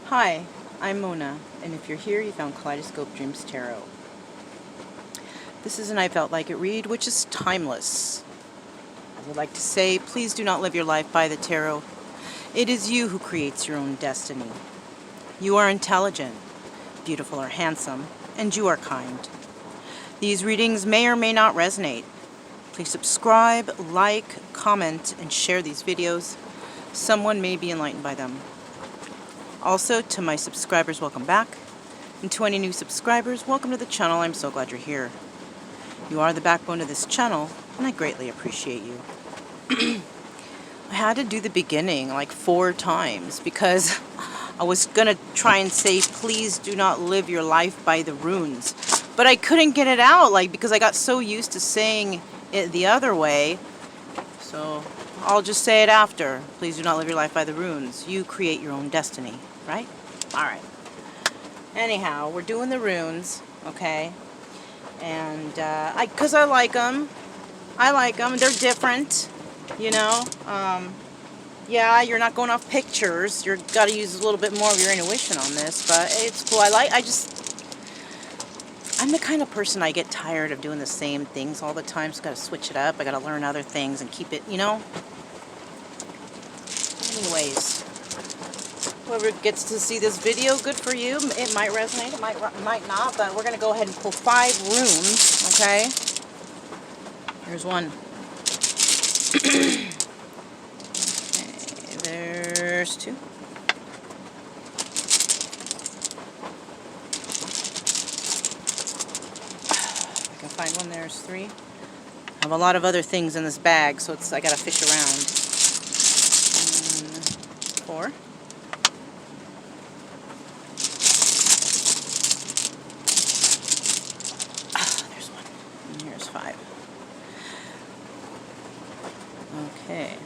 Hi, I'm Mona, and if you're here, you found Kaleidoscope Dreams Tarot. This is an I Felt Like It read, which is timeless. I would like to say, please do not live your life by the tarot. It is you who creates your own destiny. You are intelligent, beautiful or handsome, and you are kind. These readings may or may not resonate. Please subscribe, like, comment, and share these videos. Someone may be enlightened by them. Also, to my subscribers, welcome back. And to any new subscribers, welcome to the channel. I'm so glad you're here. You are the backbone of this channel, and I greatly appreciate you. I had to do the beginning like 4 times because I was going to try and say, please do not live your life by the runes. But I couldn't get it out, because I got so used to saying it the other way. So I'll just say it after. Please do not live your life by the runes. You create your own destiny, right? Alright. Anyhow, we're doing the runes, okay? And, because I like them. I like them. They're different, you know? Yeah, you're not going off pictures. You've got to use a little bit more of your intuition on this, but it's cool. I'm the kind of person, I get tired of doing the same things all the time, so I got to switch it up. I got to learn other things and keep it, you know? Anyways, whoever gets to see this video, good for you. It might resonate, it might not, but we're going to go ahead and pull 5 runes, okay? Here's one. Okay, there's 2. Find one. There's 3. I have a lot of other things in this bag, so I gotta fish around. 4. There's 1. And here's 5. Okay.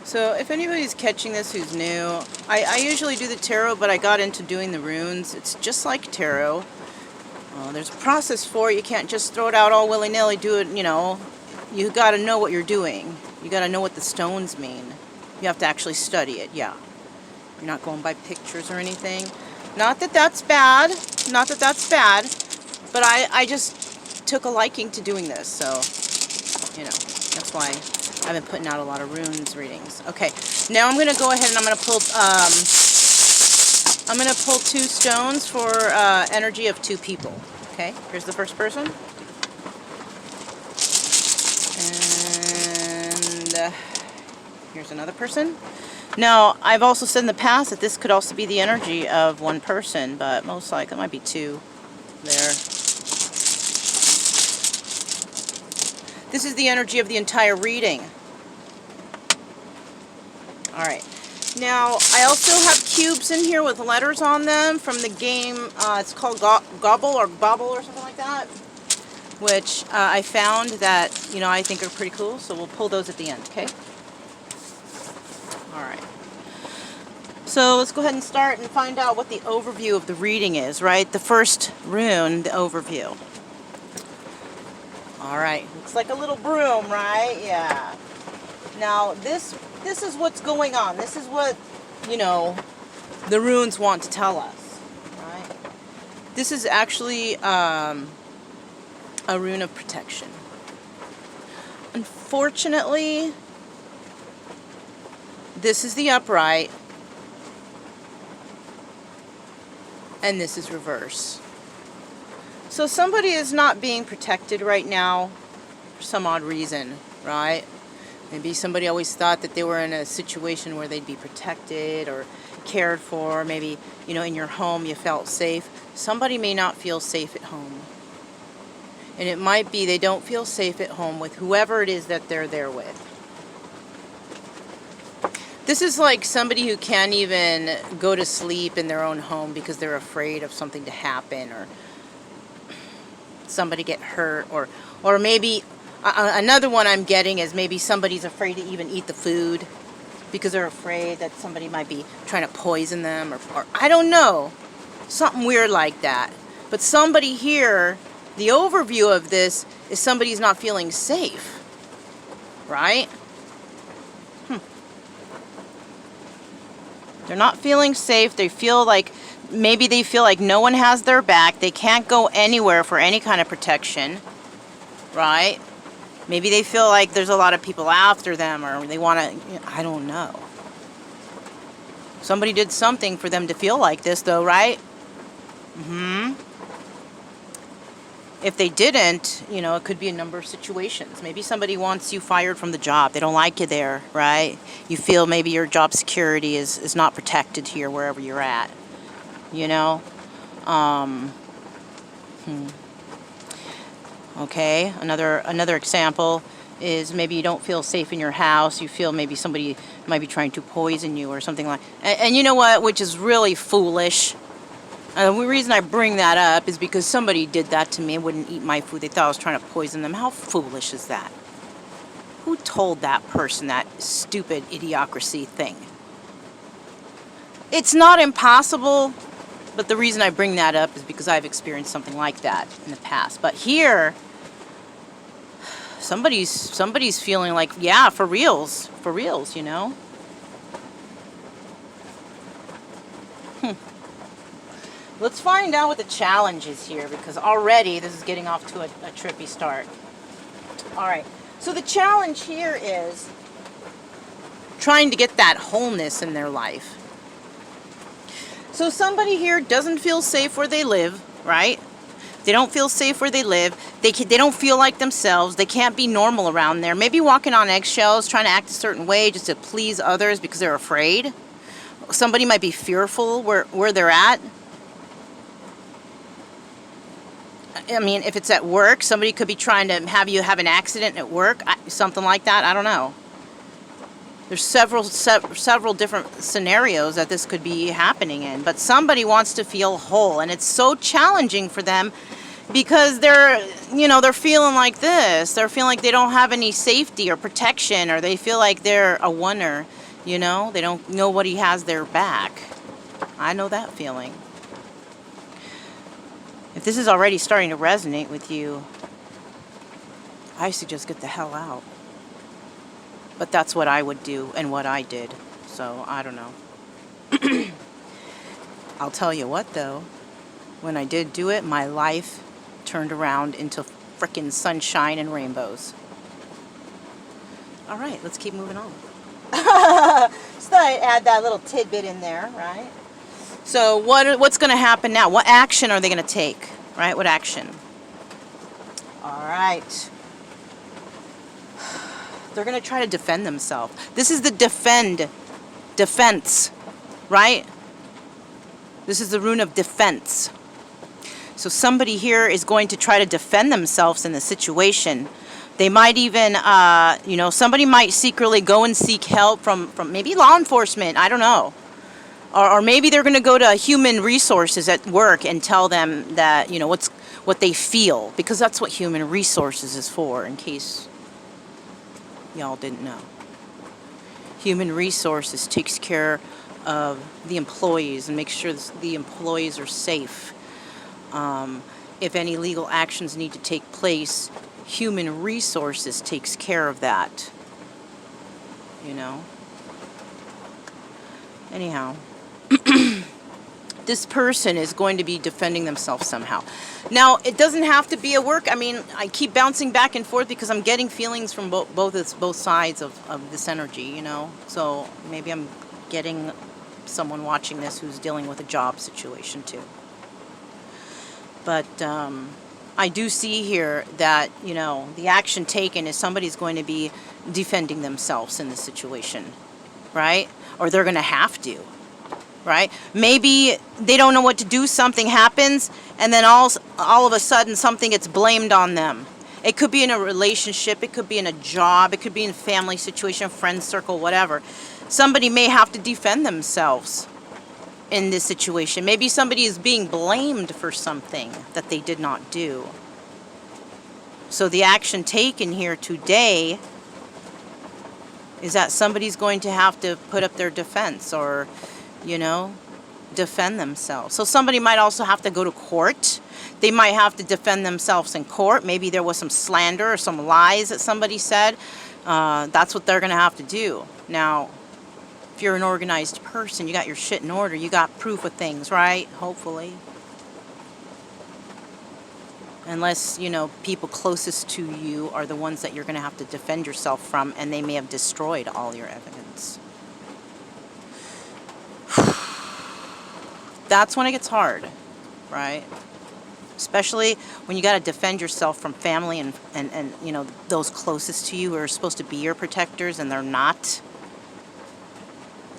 So if anybody's catching this who's new, I usually do the tarot, but I got into doing the runes. It's just like tarot. There's a process for it. You can't just throw it out all willy-nilly, do it, you know. You got to know what you're doing. You got to know what the stones mean. You have to actually study it, yeah. You're not going by pictures or anything. Not that that's bad. Not that that's bad. But I just took a liking to doing this, so, you know, that's why I've been putting out a lot of runes readings. Okay, now I'm going to go ahead and I'm going to pull 2 stones for energy of 2 people. Okay, here's the first person. And here's another person. Now, I've also said in the past that this could also be the energy of 1 person, but most likely it might be 2 there. This is the energy of the entire reading. Alright. Now, I also have cubes in here with letters on them from the game, it's called Gobble or Bobble or something like that, which I found that, you know, I think are pretty cool, so we'll pull those at the end, okay? Alright. So, let's go ahead and start and find out what the overview of the reading is, right? The first rune, the overview. Alright, looks like a little broom, right? Yeah. Now, this is what's going on. This is what, you know, the runes want to tell us, right? This is actually a rune of protection. Unfortunately, this is the upright, and this is reverse. So somebody is not being protected right now for some odd reason, right? Maybe somebody always thought that they were in a situation where they'd be protected or cared for. Maybe, you know, in your home you felt safe. Somebody may not feel safe at home. And it might be they don't feel safe at home with whoever it is that they're there with. This is like somebody who can't even go to sleep in their own home because they're afraid of something to happen or somebody get hurt, or maybe another one I'm getting is maybe somebody's afraid to even eat the food because they're afraid that somebody might be trying to poison them, or I don't know, something weird like that. But somebody here, the overview of this is somebody's not feeling safe, right? They're not feeling safe. They feel like, maybe they feel like no one has their back. They can't go anywhere for any kind of protection, right? Maybe they feel like there's a lot of people after them, or they want to, I don't know. Somebody did something for them to feel like this, though, right? If they didn't, you know, it could be a number of situations. Maybe somebody wants you fired from the job. They don't like you there, right? You feel maybe your job security is not protected here wherever you're at, you know? Okay, another example is maybe you don't feel safe in your house. You feel maybe somebody might be trying to poison you or something like that. And you know what, which is really foolish. The reason I bring that up is because somebody did that to me and wouldn't eat my food. They thought I was trying to poison them. How foolish is that? Who told that person that stupid idiocracy thing? It's not impossible, but the reason I bring that up is because I've experienced something like that in the past. But here, somebody's feeling like, yeah, for reals, you know? Let's find out what the challenge is here, because already this is getting off to a trippy start. All right, so the challenge here is trying to get that wholeness in their life. So somebody here doesn't feel safe where they live, right? They don't feel safe where they live. They don't feel like themselves. They can't be normal around there. Maybe walking on eggshells, trying to act a certain way just to please others because they're afraid. Somebody might be fearful where they're at. I mean, if it's at work, somebody could be trying to have you have an accident at work, something like that. I don't know. There's several different scenarios that this could be happening in, but somebody wants to feel whole, and it's so challenging for them because they're feeling like this. They're feeling like they don't have any safety or protection, or they feel like they're a oneer, you know? They don't, nobody has their back. I know that feeling. If this is already starting to resonate with you, I suggest get the hell out. But that's what I would do and what I did. So, I don't know. I'll tell you what, though. When I did do it, my life turned around into frickin' sunshine and rainbows. All right, let's keep moving on. Just thought I'd add that little tidbit in there, right? So what's going to happen now? What action are they going to take, right? What action? All right. They're going to try to defend themselves. This is the defense, right? This is the rune of defense. So somebody here is going to try to defend themselves in the situation. They might even, somebody might secretly go and seek help from maybe law enforcement. I don't know. Or maybe they're going to go to human resources at work and tell them that, what they feel. Because that's what human resources is for, in case y'all didn't know. Human resources takes care of the employees and makes sure the employees are safe. If any legal actions need to take place, human resources takes care of that. Anyhow. This person is going to be defending themselves somehow. Now, it doesn't have to be at work. I mean, I keep bouncing back and forth because I'm getting feelings from both sides of this energy, So maybe I'm getting someone watching this who's dealing with a job situation too. But I do see here that, the action taken is somebody's going to be defending themselves in this situation, right? Or they're going to have to. Right? Maybe they don't know what to do, something happens, and then all of a sudden something gets blamed on them. It could be in a relationship, it could be in a job, it could be in a family situation, friend circle, whatever. Somebody may have to defend themselves in this situation. Maybe somebody is being blamed for something that they did not do. So the action taken here today is that somebody's going to have to put up their defense or defend themselves. So somebody might also have to go to court. They might have to defend themselves in court. Maybe there was some slander or some lies that somebody said. That's what they're going to have to do. Now, If you're an organized person, you got your shit in order. You got proof of things, right? Hopefully. Unless, you know, people closest to you are the ones that you're going to have to defend yourself from, and they may have destroyed all your evidence. That's when it gets hard, right? Especially when you got to defend yourself from family and you know, those closest to you who are supposed to be your protectors, and they're not.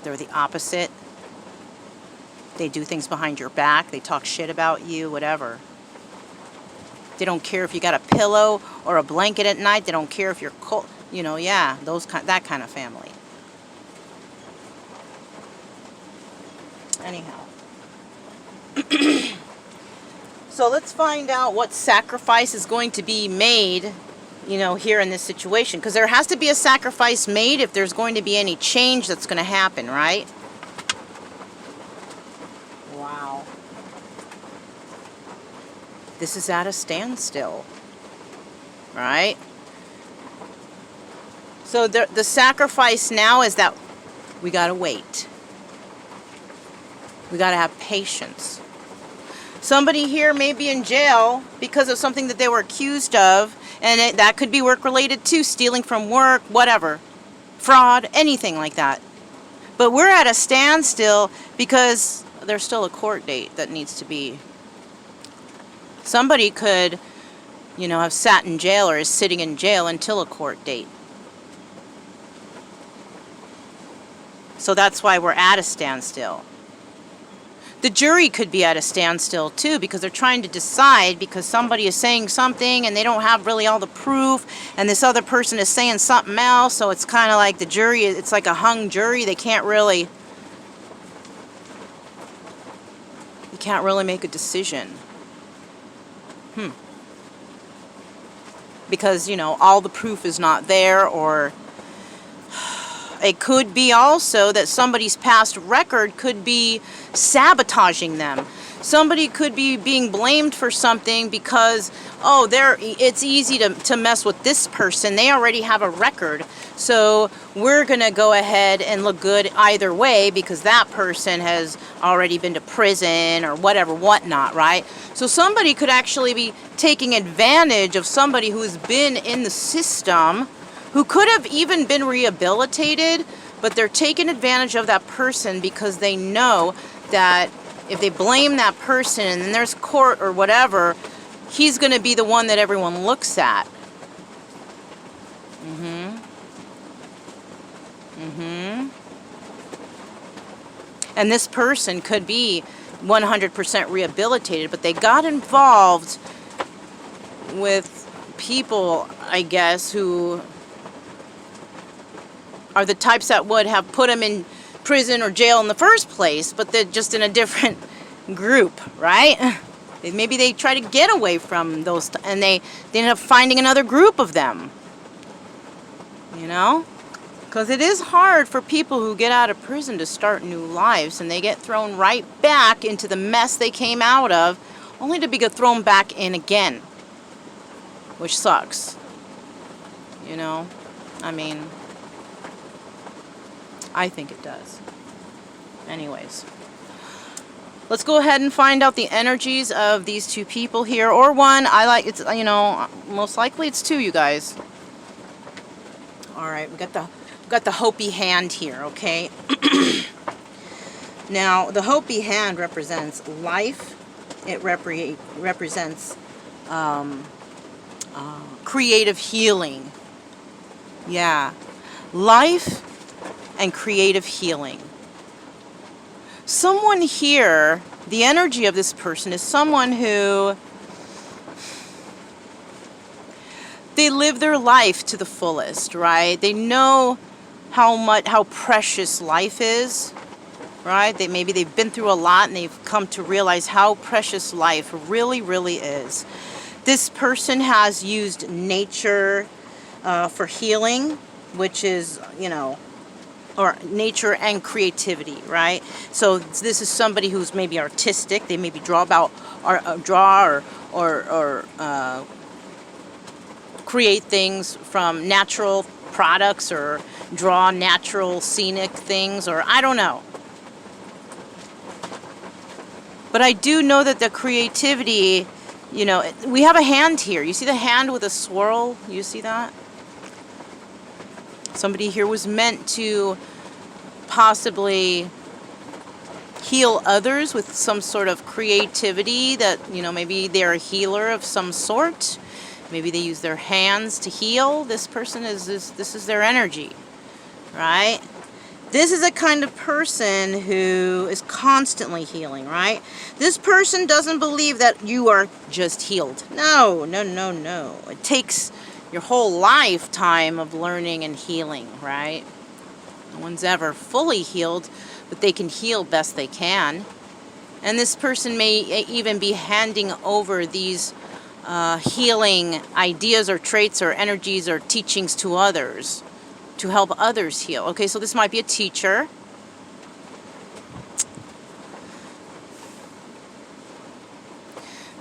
They're the opposite. They do things behind your back. They talk shit about you, whatever. They don't care if you got a pillow or a blanket at night. They don't care if you're cold. You know, yeah, that kind of family. Anyhow. So let's find out what sacrifice is going to be made, you know, here in this situation. Because there has to be a sacrifice made if there's going to be any change that's going to happen, right? Wow. This is at a standstill, right? So the sacrifice now is that we got to wait. We got to have patience. Somebody here may be in jail because of something that they were accused of, and that could be work-related too, stealing from work, whatever, fraud, anything like that. But we're at a standstill because there's still a court date that needs to be. Somebody could, you know, have sat in jail or is sitting in jail until a court date. So that's why we're at a standstill. The jury could be at a standstill too, because they're trying to decide, because somebody is saying something and they don't have really all the proof, and this other person is saying something else, so it's kind of like the jury, it's like a hung jury. They can't really, you can't really make a decision. Because, you know, all the proof is not there, or it could be also that somebody's past record could be sabotaging them. Somebody could be being blamed for something because, oh, it's easy to mess with this person. They already have a record. So we're going to go ahead and look good either way because that person has already been to prison or whatever, whatnot, right? So somebody could actually be taking advantage of somebody who's been in the system, who could have even been rehabilitated, but they're taking advantage of that person because they know that if they blame that person and then there's court or whatever, he's going to be the one that everyone looks at. And this person could be 100% rehabilitated, but they got involved with people, I guess, who are the types that would have put them in prison or jail in the first place, but they're just in a different group, right? Maybe they try to get away from those, and they end up finding another group of them. You know? Because it is hard for people who get out of prison to start new lives, and they get thrown right back into the mess they came out of, only to be thrown back in again. Which sucks. You know? I mean, I think it does. Anyways, let's go ahead and find out the energies of these two people here, or one. It's, you know, most likely it's two, you guys. All right, we got the Hopi hand here, okay? Now, the Hopi hand represents life. It represents creative healing. Yeah, life and creative healing. Someone here, the energy of this person is someone who, they live their life to the fullest, right? They know how precious life is, right? Maybe they've been through a lot and they've come to realize how precious life really, really is. This person has used nature for healing, which is, you know, or nature and creativity, right? So this is somebody who's maybe artistic. They maybe draw or create things from natural products or draw natural scenic things, or I don't know. But I do know that the creativity, you know, we have a hand here. You see the hand with a swirl? You see that? Somebody here was meant to possibly heal others with some sort of creativity that, you know, maybe they're a healer of some sort. Maybe they use their hands to heal. This person this is their energy, right? This is a kind of person who is constantly healing, right? This person doesn't believe that you are just healed. No, no, no, no. It takes your whole lifetime of learning and healing, right? No one's ever fully healed, but they can heal best they can. And this person may even be handing over these healing ideas or traits or energies or teachings to others to help others heal. Okay, so this might be a teacher.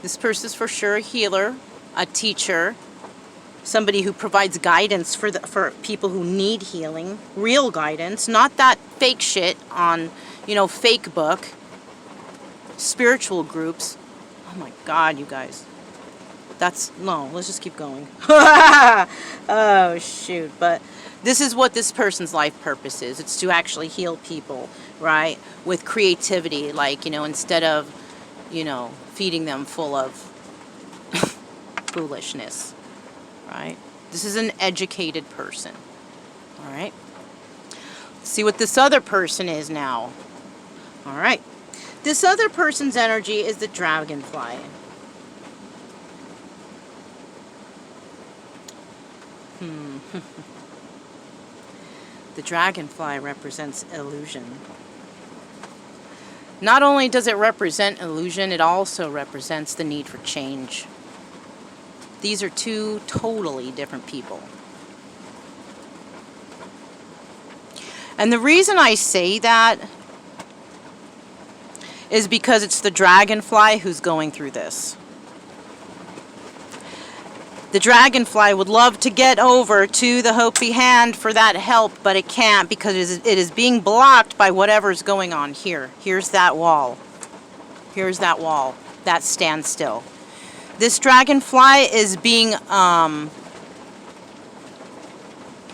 This person is for sure a healer, a teacher, somebody who provides guidance for people who need healing, real guidance, not that fake shit on, you know, fake book, spiritual groups. Oh my God, you guys. No, let's just keep going. Oh shoot, but this is what this person's life purpose is. It's to actually heal people, right? With creativity, like, you know, instead of, you know, feeding them full of foolishness, right? This is an educated person, all right? Let's see what this other person is now. All right. This other person's energy is the Dragonfly. The Dragonfly represents illusion. Not only does it represent illusion, it also represents the need for change. These are two totally different people. And the reason I say that is because it's the Dragonfly who's going through this. The Dragonfly would love to get over to the Hopi hand for that help, but it can't because it is being blocked by whatever's going on here. Here's that wall. Here's that wall. That standstill. This Dragonfly is being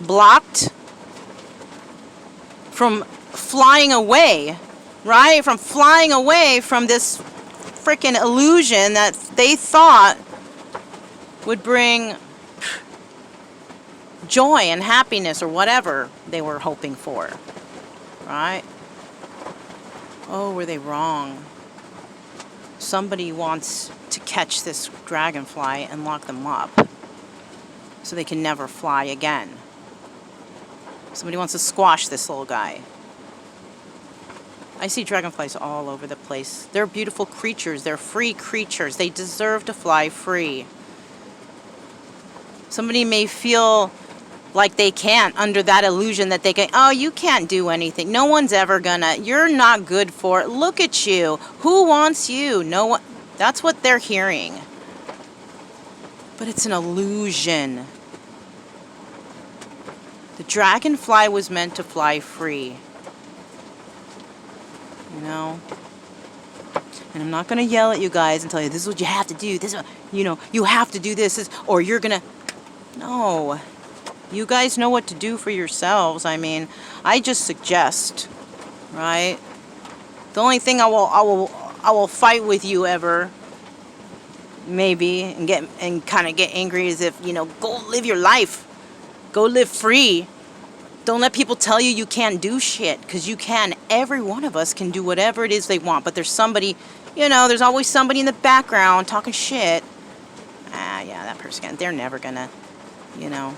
blocked from flying away, right? From flying away from this freaking illusion that they thought would bring joy and happiness or whatever they were hoping for, right? Oh, were they wrong? Somebody wants to catch this Dragonfly and lock them up so they can never fly again. Somebody wants to squash this little guy. I see dragonflies all over the place. They're beautiful creatures. They're free creatures. They deserve to fly free. Somebody may feel like they can't, under that illusion that they can, oh, you can't do anything. No one's ever gonna, you're not good for it. Look at you. Who wants you? No one. That's what they're hearing. But it's an illusion. The Dragonfly was meant to fly free. You know? And I'm not going to yell at you guys and tell you, this is what you have to do. This is, you know, you have to do this, or you're going to... No. You guys know what to do for yourselves. I mean, I just suggest, right? The only thing I will fight with you ever, maybe, and kind of get angry is if, you know, go live your life. Go live free. Don't let people tell you can't do shit, because you can. Every one of us can do whatever it is they want, but there's somebody, you know, there's always somebody in the background talking shit. Yeah, that person, they're never gonna, you know.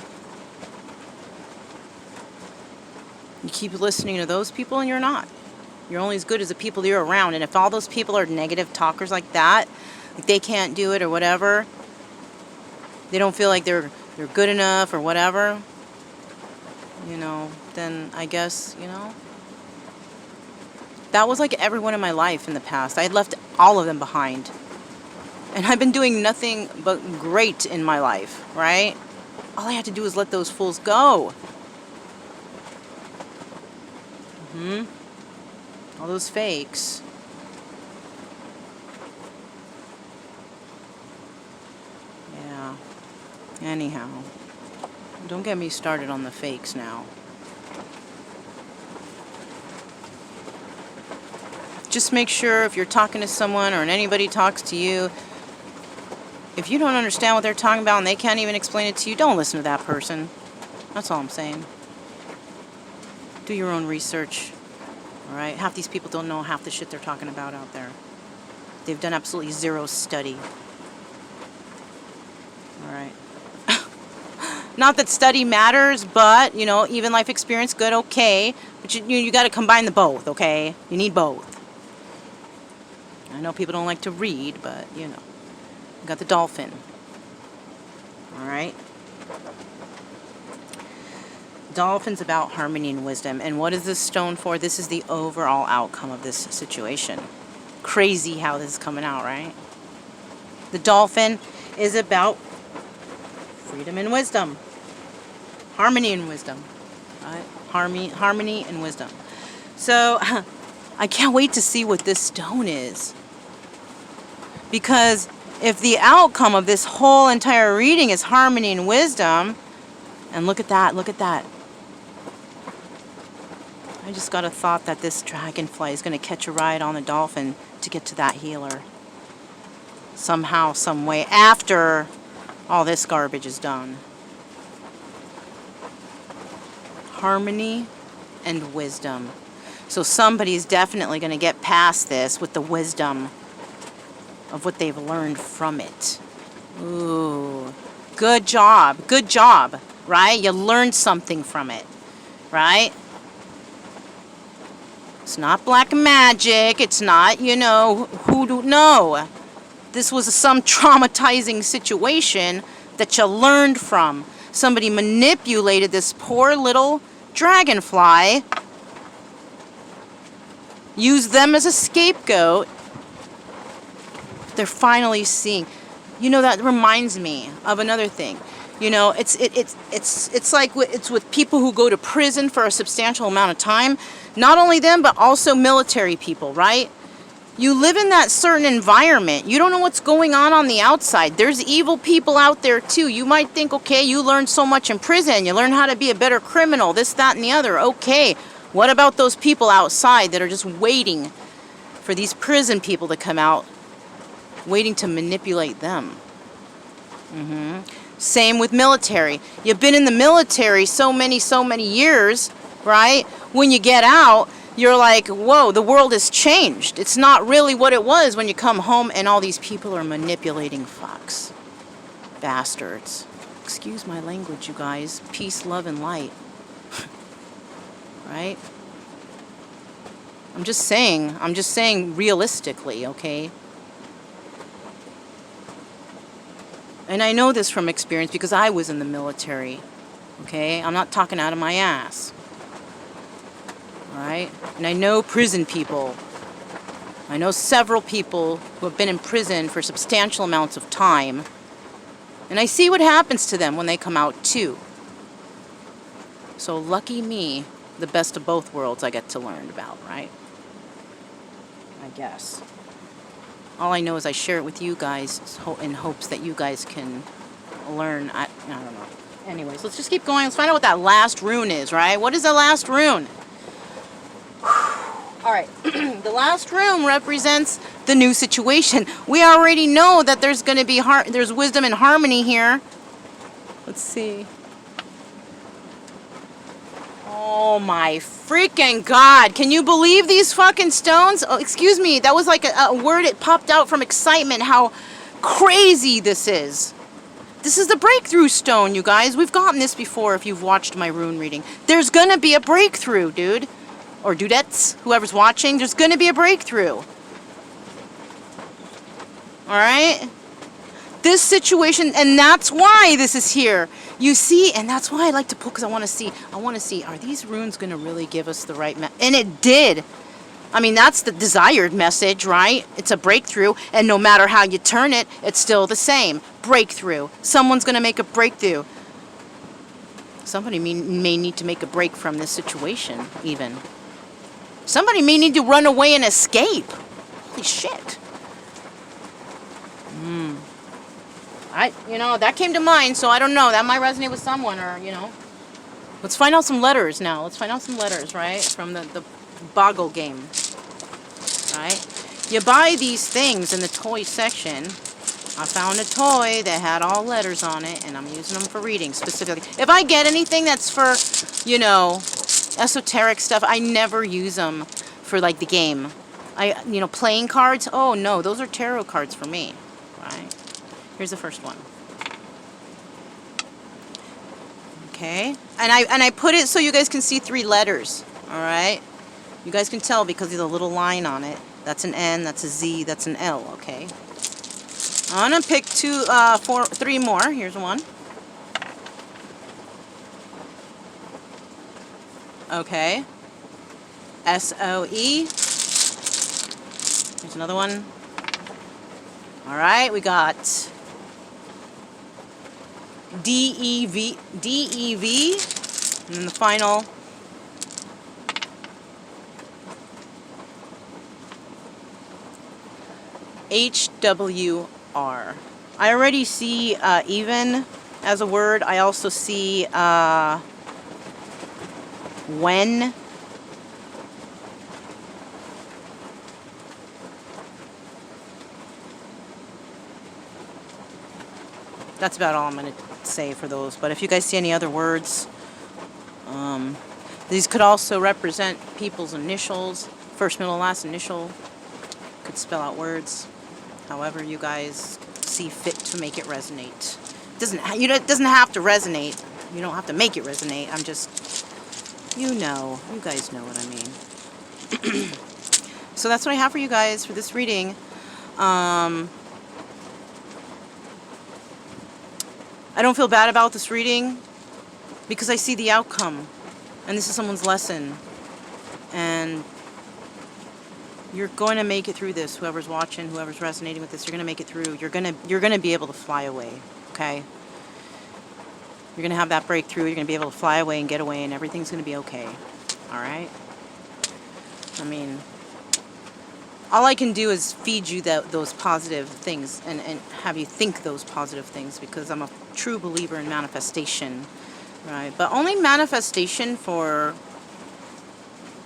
You keep listening to those people and you're not. You're only as good as the people you're around, and if all those people are negative talkers like that, like they can't do it or whatever, they don't feel like they're good enough or whatever, you know, then I guess, you know, that was like everyone in my life in the past. I had left all of them behind. And I've been doing nothing but great in my life, right? All I had to do is let those fools go. All those fakes. Yeah. Anyhow. Don't get me started on the fakes now. Just make sure if you're talking to someone or anybody talks to you, if you don't understand what they're talking about and they can't even explain it to you, don't listen to that person. That's all I'm saying. Do your own research. All right? Half these people don't know half the shit they're talking about out there. They've done absolutely zero study. All right. Not that study matters, but, you know, even life experience, good, okay. But you got to combine the both, okay? You need both. I know people don't like to read, but, you know. You got the Dolphin. All right? Dolphin's about harmony and wisdom. And what is this stone for? This is the overall outcome of this situation. Crazy how this is coming out, right? The Dolphin is about freedom and wisdom. Harmony and wisdom. Right? Harmony and wisdom. So, I can't wait to see what this stone is. Because if the outcome of this whole entire reading is harmony and wisdom, and look at that, look at that. I just got a thought that this dragonfly is going to catch a ride on the Dolphin to get to that healer. Somehow, some way, after all this garbage is done. Harmony and wisdom. So somebody's definitely going to get past this with the wisdom of what they've learned from it. Ooh, good job, right? You learned something from it, right? It's not black magic. It's not, you know, no. This was some traumatizing situation that you learned from. Somebody manipulated this poor little dragonfly, used them as a scapegoat. They're finally seeing. You know, that reminds me of another thing. You know, it's like it's with people who go to prison for a substantial amount of time. Not only them, but also military people, right? You live in that certain environment. You don't know what's going on the outside. There's evil people out there too. You might think, okay, you learned so much in prison. You learn how to be a better criminal, this, that, and the other. Okay, what about those people outside that are just waiting for these prison people to come out, waiting to manipulate them? Same with military. You've been in the military so many years, right? When you get out, you're like, whoa, the world has changed. It's not really what it was when you come home and all these people are manipulating fucks. Bastards. Excuse my language, you guys. Peace, love, and light. Right? I'm just saying realistically, okay? And I know this from experience because I was in the military, okay? I'm not talking out of my ass, all right? And I know prison people. I know several people who have been in prison for substantial amounts of time. And I see what happens to them when they come out too. So lucky me, the best of both worlds I get to learn about, right? I guess. All I know is I share it with you guys in hopes that you guys can learn. I don't know. Anyways, let's just keep going. Let's find out what that last rune is, right? What is the last rune? All right. The last rune represents the new situation. We already know that there's going to be there's wisdom and harmony here. Let's see. Oh my freaking God. Can you believe these fucking stones? Oh, excuse me. That was like a word. It popped out from excitement how crazy this is. This is the breakthrough stone, you guys. We've gotten this before if you've watched my rune reading. There's going to be a breakthrough, dude. Or dudettes, whoever's watching. There's going to be a breakthrough. All right? This situation, and that's why this is here. You see, and that's why I like to pull, because I want to see, are these runes going to really give us the right message? And it did. I mean, that's the desired message, right? It's a breakthrough, and no matter how you turn it, it's still the same. Breakthrough. Someone's going to make a breakthrough. Somebody may need to make a break from this situation, even. Somebody may need to run away and escape. Holy shit. That came to mind, so I don't know. That might resonate with someone, or, Let's find out some letters now. Let's find out some letters, right? From the Boggle game. Right? You buy these things in the toy section. I found a toy that had all letters on it, and I'm using them for reading specifically. If I get anything that's for, esoteric stuff, I never use them for, like, the game. Playing cards, oh no, those are tarot cards for me. Right? Here's the first one. Okay, and I put it so you guys can see 3 letters. All right, you guys can tell because there's a little line on it. That's an N, that's a Z, that's an L. Okay, I'm gonna pick 3 more. Here's one. Okay, SOE. Here's another one. All right, we got DEV, and then the final HWR. I already see even as a word. I also see when. That's about all I'm going to say for those. But if you guys see any other words, these could also represent people's initials, first, middle, last initial. Could spell out words. However you guys see fit to make it resonate. It doesn't have to resonate. You don't have to make it resonate. I'm just, you guys know what I mean. So that's what I have for you guys for this reading. I don't feel bad about this reading because I see the outcome, and this is someone's lesson, and you're going to make it through this. Whoever's watching, whoever's resonating with this, you're going to make it through. You're going to be able to fly away, okay? You're going to have that breakthrough. You're going to be able to fly away and get away, and everything's going to be okay, all right? I mean, all I can do is feed you those positive things and have you think those positive things, because I'm a true believer in manifestation, right? But only manifestation for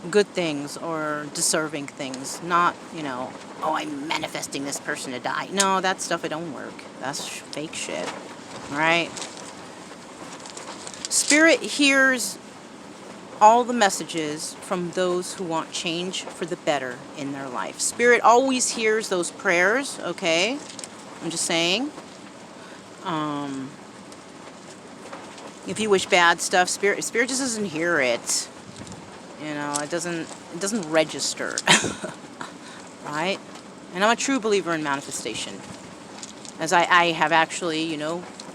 good things or deserving things, not, oh, I'm manifesting this person to die. No, that stuff, it don't work. That's fake shit, all right? Spirit hears all the messages from those who want change for the better in their life. Spirit always hears those prayers, okay? I'm just saying. If you wish bad stuff, Spirit just doesn't hear it. It doesn't register. Right? And I'm a true believer in manifestation. As I have actually,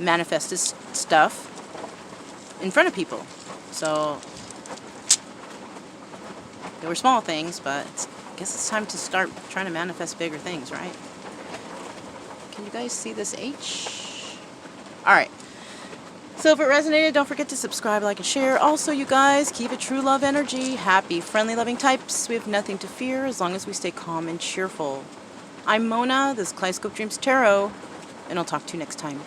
manifested stuff in front of people. So they were small things, but I guess it's time to start trying to manifest bigger things, right? Can you guys see this H? All right. So if it resonated, don't forget to subscribe, like, and share. Also, you guys, keep it true love energy. Happy, friendly, loving types. We have nothing to fear as long as we stay calm and cheerful. I'm Mona. This is Kaleidoscope Dreams Tarot, and I'll talk to you next time.